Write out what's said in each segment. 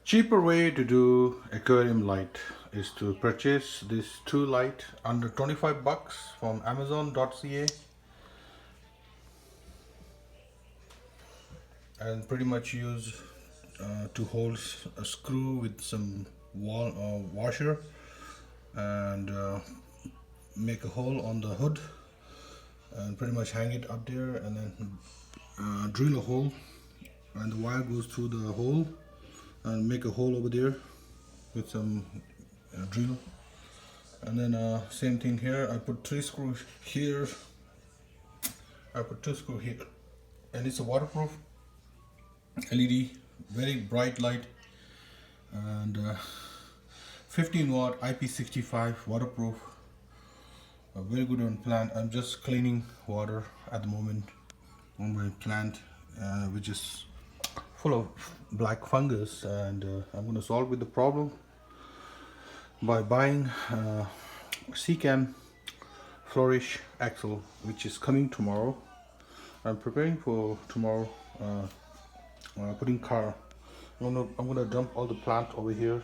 Cheaper way to do aquarium light is to purchase this two light under 25 bucks from amazon.ca and pretty much use two holes, a screw with some washer, and make a hole on the hood and pretty much hang it up there, and then drill a hole and the wire goes through the hole, and make a hole over there with some drill. And then same thing here, I put 3 screws here, I put 2 screws here, and it's a waterproof LED, very bright light, and 15 watt IP65 waterproof, a very good on plant. I'm just cleaning water at the moment on my plant, which is full of black fungus, and I'm going to solve with the problem by buying Seacam Flourish Axle, which is coming tomorrow. I'm preparing for tomorrow, putting car. I'm gonna dump all the plant over here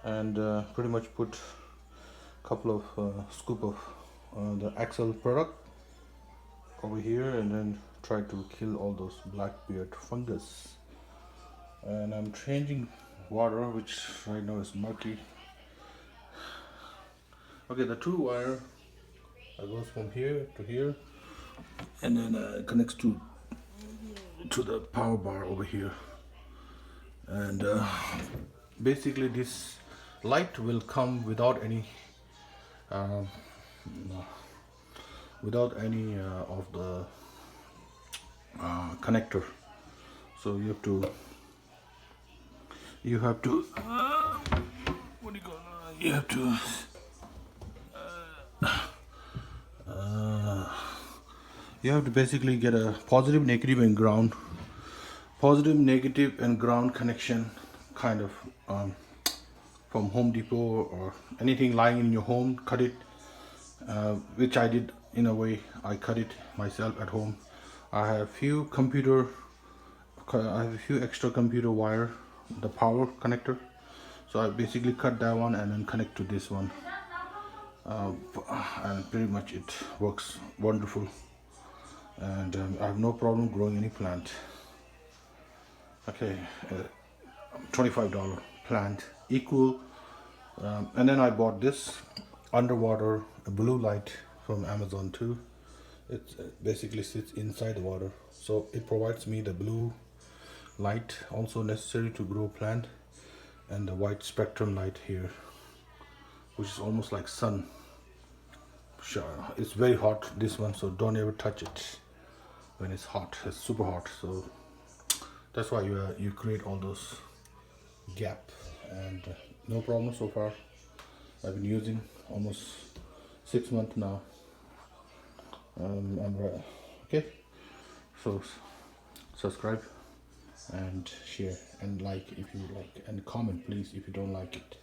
and pretty much put a couple of scoop of the axle product over here, and then try to kill all those blackbeard fungus. And I'm changing water, which right now is murky. Okay, the two wire goes from here to here, and then connects to the power bar over here. And basically this light will come without any of the connector. So you have to what do you call you have to basically get a positive, negative, and ground connection, kind of from Home Depot or anything lying in your home. Cut it, which I did in a way. I cut it myself at home. I have a few extra computer wire, the power connector, so I basically cut that one and then connect to this one, and pretty much it works wonderful, and I have no problem growing any plant. Okay, $25 plant equal. And then I bought this underwater blue light from Amazon too. It basically sits inside the water, so it provides me the blue light also necessary to grow plant, and the white spectrum light here, which is almost like sun. Sure, it's very hot, this one, so don't ever touch it when it's hot. It's super hot, so that's why you create all those gap, and no problem so far. I've been using almost 6 months now. Okay, so subscribe and share and like if you like, and comment please if you don't like it.